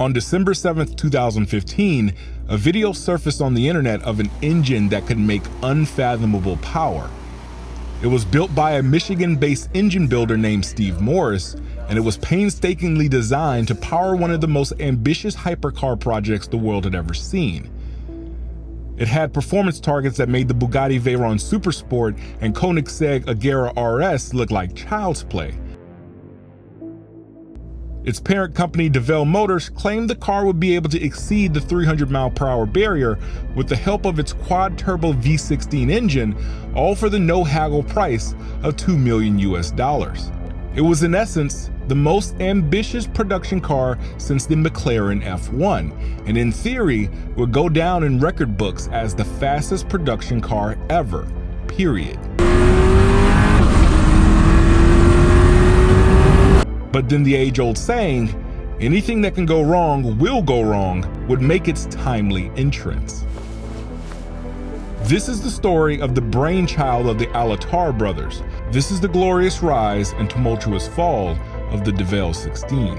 On December 7th, 2015, a video surfaced on the internet of an engine that could make unfathomable power. It was built by a Michigan-based engine builder named Steve Morris, and it was painstakingly designed to power one of the most ambitious hypercar projects the world had ever seen. It had performance targets that made the Bugatti Chiron Super Sport and Koenigsegg Agera RS look like child's play. Its parent company, Devel Motors, claimed the car would be able to exceed the 300-mile-per-hour barrier with the help of its quad-turbo V16 engine, all for the no-haggle price of $2 million US. It was, in essence, the most ambitious production car since the McLaren F1, and in theory, would go down in record books as the fastest production car ever, period. But then the age-old saying, anything that can go wrong will go wrong, would make its timely entrance. This is the story of the brainchild of the Attar Brothers. This is the glorious rise and tumultuous fall of the Devel 16.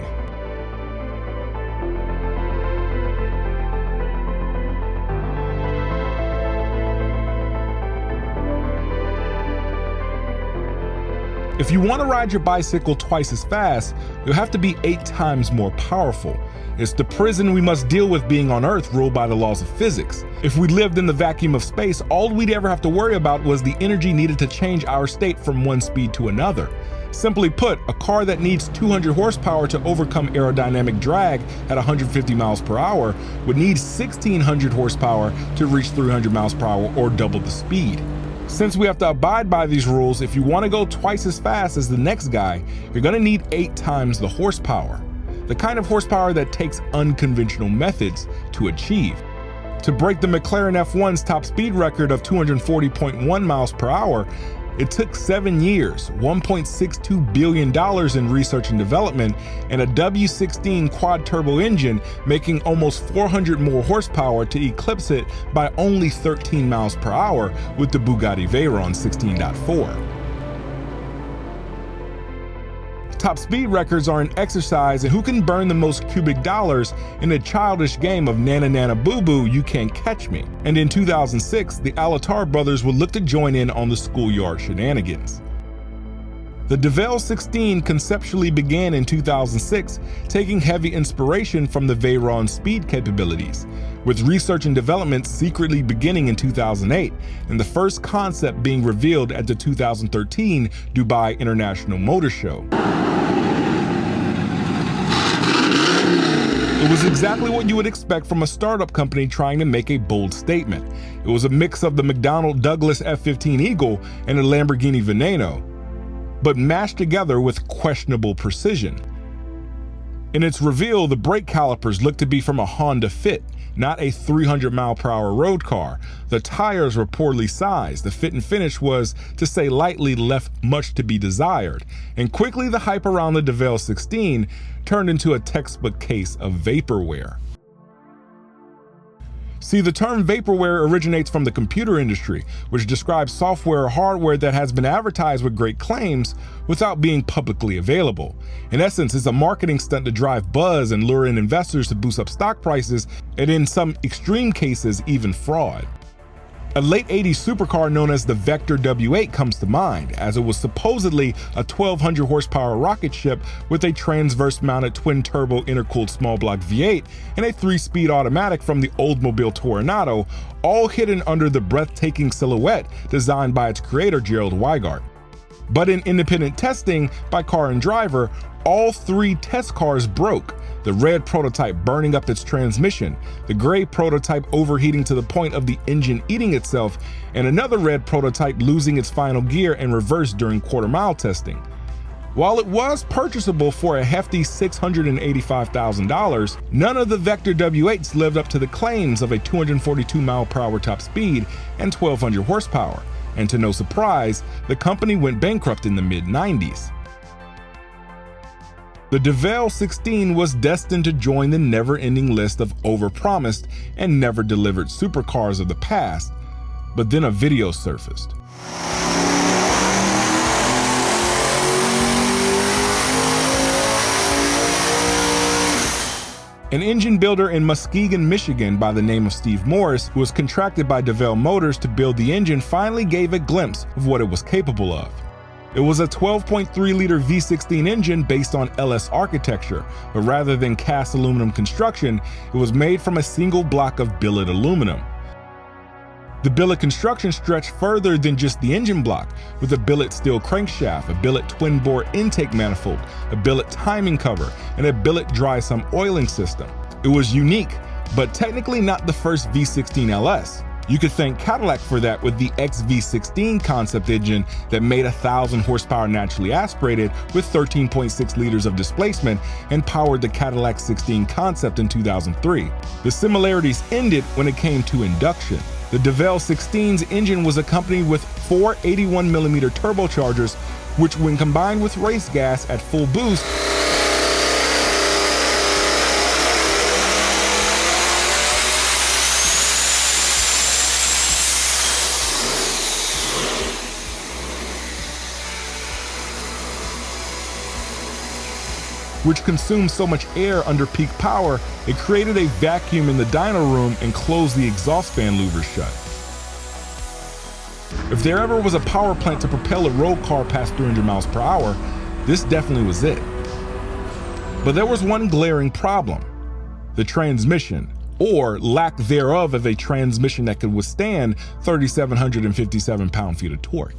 If you want to ride your bicycle twice as fast, you'll have to be 8 times more powerful. It's the prison we must deal with being on Earth, ruled by the laws of physics. If we lived in the vacuum of space, all we'd ever have to worry about was the energy needed to change our state from one speed to another. Simply put, a car that needs 200 horsepower to overcome aerodynamic drag at 150 miles per hour would need 1,600 horsepower to reach 300 miles per hour, or double the speed. Since we have to abide by these rules, if you want to go twice as fast as the next guy, you're going to need 8 times the horsepower. The kind of horsepower that takes unconventional methods to achieve. To break the McLaren F1's top speed record of 240.1 miles per hour, it took 7 years, $1.62 billion in research and development, and a W16 quad-turbo engine making almost 400 more horsepower to eclipse it by only 13 miles per hour with the Bugatti Chiron 16.4. Top speed records are an exercise in who can burn the most cubic dollars in a childish game of nana nana boo boo, you can't catch me. And in 2006, the Attar Brothers would look to join in on the schoolyard shenanigans. The Devel 16 conceptually began in 2006, taking heavy inspiration from the Chiron's speed capabilities, with research and development secretly beginning in 2008, and the first concept being revealed at the 2013 Dubai International Motor Show. It was exactly what you would expect from a startup company trying to make a bold statement. It was a mix of the McDonnell Douglas F-15 Eagle and a Lamborghini Veneno, but mashed together with questionable precision. In its reveal, the brake calipers looked to be from a Honda Fit, not a 300-mile-per-hour road car. The tires were poorly sized. The fit and finish was, to say lightly, left much to be desired. And quickly the hype around the Devel 16 turned into a textbook case of vaporware. See, the term vaporware originates from the computer industry, which describes software or hardware that has been advertised with great claims without being publicly available. In essence, it's a marketing stunt to drive buzz and lure in investors to boost up stock prices, and in some extreme cases, even fraud. A late 80s supercar known as the Vector W8 comes to mind, as it was supposedly a 1,200 horsepower rocket ship with a transverse-mounted twin-turbo intercooled small-block V8 and a 3-speed automatic from the Oldsmobile Toronado, all hidden under the breathtaking silhouette designed by its creator Gerald Weigart. But in independent testing by Car and Driver, all 3 test cars broke, the red prototype burning up its transmission, the gray prototype overheating to the point of the engine eating itself, and another red prototype losing its final gear and reverse during quarter-mile testing. While it was purchasable for a hefty $685,000, none of the Vector W8s lived up to the claims of a 242-mile-per-hour top speed and 1,200 horsepower, and to no surprise, the company went bankrupt in the mid-90s. The Devel 16 was destined to join the never-ending list of overpromised and never-delivered supercars of the past, but then a video surfaced. An engine builder in Muskegon, Michigan by the name of Steve Morris, who was contracted by Devel Motors to build the engine, finally gave a glimpse of what it was capable of. It was a 12.3-liter V16 engine based on LS architecture, but rather than cast aluminum construction, it was made from a single block of billet aluminum. The billet construction stretched further than just the engine block, with a billet steel crankshaft, a billet twin-bore intake manifold, a billet timing cover, and a billet dry sump oiling system. It was unique, but technically not the first V16 LS. You could thank Cadillac for that with the V16 concept engine that made 1,000 horsepower naturally aspirated with 13.6 liters of displacement and powered the Cadillac 16 concept in 2003. The similarities ended when it came to induction. The Devel 16's engine was accompanied with 4 81mm turbochargers, which when combined with race gas at full boost, which consumed so much air under peak power, it created a vacuum in the dyno room and closed the exhaust fan louvers shut. If there ever was a power plant to propel a road car past 300 miles per hour, this definitely was it. But there was one glaring problem: the transmission, or lack thereof of a transmission that could withstand 3,757 pound-feet of torque.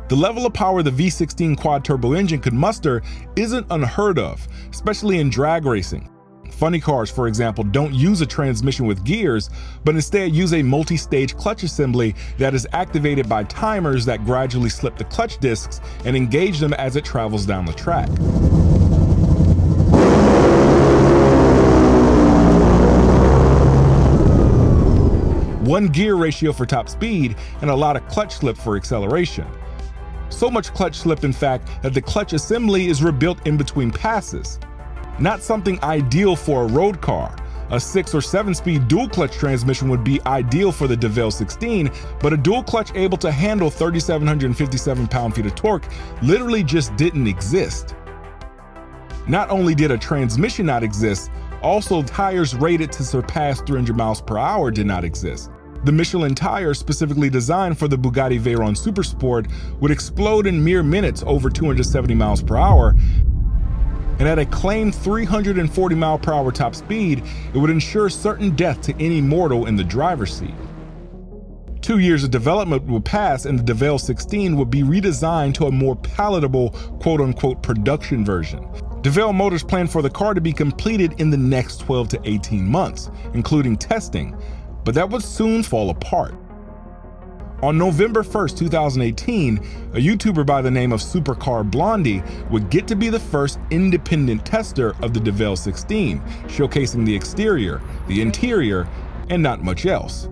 The level of power the V16 quad-turbo engine could muster isn't unheard of, especially in drag racing. Funny cars, for example, don't use a transmission with gears, but instead use a multi-stage clutch assembly that is activated by timers that gradually slip the clutch discs and engage them as it travels down the track. One gear ratio for top speed and a lot of clutch slip for acceleration. So much clutch slip, in fact, that the clutch assembly is rebuilt in between passes. Not something ideal for a road car. A 6 or 7-speed dual clutch transmission would be ideal for the Devel 16, but a dual clutch able to handle 3,757 pound-feet of torque literally just didn't exist. Not only did a transmission not exist, also tires rated to surpass 300 miles per hour did not exist. The Michelin tire specifically designed for the Bugatti Chiron Super Sport would explode in mere minutes over 270 miles per hour, and at a claimed 340 mile per hour top speed, it would ensure certain death to any mortal in the driver's seat. 2 years of development would pass and the Devel 16 would be redesigned to a more palatable quote-unquote production version. Devel Motors planned for the car to be completed in the next 12 to 18 months, including testing, but that would soon fall apart. On November 1st, 2018, a YouTuber by the name of HyperCar Blondie would get to be the first independent tester of the Devel 16, showcasing the exterior, the interior, and not much else.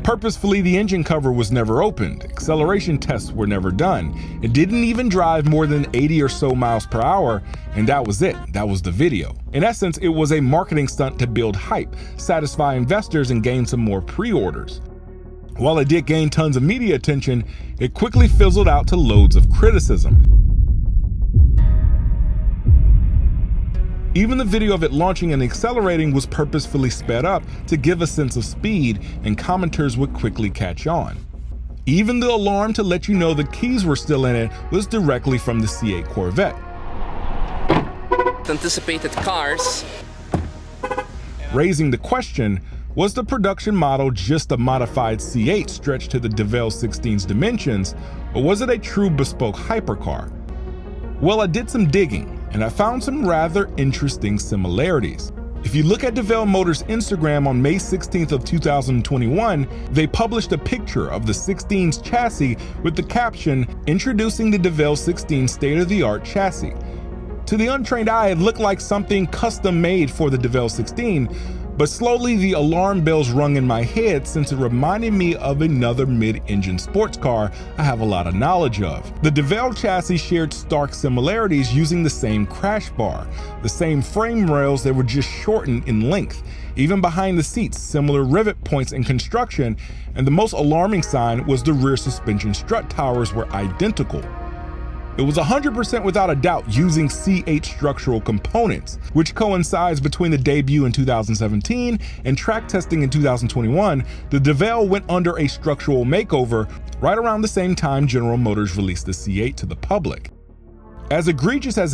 Purposefully, the engine cover was never opened, acceleration tests were never done, it didn't even drive more than 80 or so miles per hour, and that was it, that was the video. In essence, it was a marketing stunt to build hype, satisfy investors, and gain some more pre-orders. While it did gain tons of media attention, it quickly fizzled out to loads of criticism. Even the video of it launching and accelerating was purposefully sped up to give a sense of speed, and commenters would quickly catch on. Even the alarm to let you know the keys were still in it was directly from the C8 Corvette. Anticipated cars. Raising the question, was the production model just a modified C8 stretched to the Devel 16's dimensions, or was it a true bespoke hypercar? Well, I did some digging, and I found some rather interesting similarities. If you look at Devel Motors' Instagram on May 16th of 2021, they published a picture of the 16's chassis with the caption, "Introducing the Devel 16 state-of-the-art chassis." To the untrained eye, it looked like something custom made for the Devel 16, but slowly the alarm bells rung in my head since it reminded me of another mid-engine sports car I have a lot of knowledge of. The Devel chassis shared stark similarities using the same crash bar, the same frame rails that were just shortened in length, even behind the seats, similar rivet points in construction, and the most alarming sign was the rear suspension strut towers were identical. It was 100% without a doubt using C8 structural components, which coincides between the debut in 2017 and track testing in 2021. The Devel went under a structural makeover right around the same time General Motors released the C8 to the public. As egregious as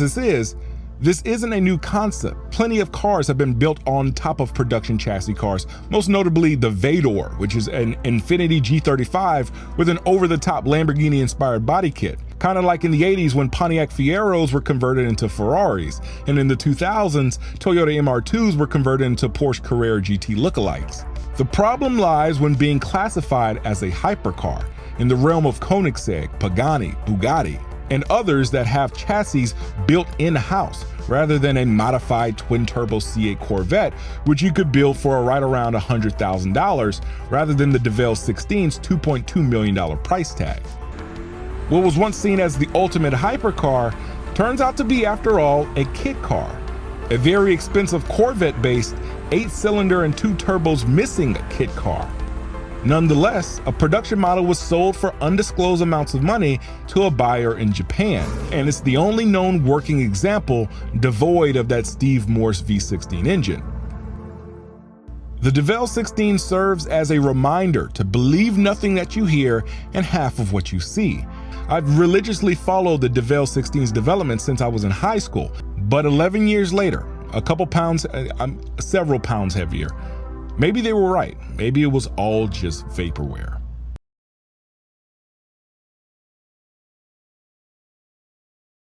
this isn't a new concept. Plenty of cars have been built on top of production chassis cars, most notably the Vador, which is an Infiniti G35 with an over-the-top Lamborghini-inspired body kit, kind of like in the 80s when Pontiac Fieros were converted into Ferraris, and in the 2000s, Toyota MR2s were converted into Porsche Carrera GT lookalikes. The problem lies when being classified as a hypercar, in the realm of Koenigsegg, Pagani, Bugatti, and others that have chassis built in-house, rather than a modified twin-turbo C8 Corvette, which you could build for right around $100,000, rather than the Devel 16's $2.2 million price tag. What was once seen as the ultimate hypercar turns out to be, after all, a kit car. A very expensive Corvette-based 8-cylinder and 2 turbos missing a kit car. Nonetheless, a production model was sold for undisclosed amounts of money to a buyer in Japan, and it's the only known working example devoid of that Steve Morse V16 engine. The Devel 16 serves as a reminder to believe nothing that you hear and half of what you see. I've religiously followed the Devel 16's development since I was in high school, but 11 years later, I'm several pounds heavier. Maybe they were right. Maybe it was all just vaporware.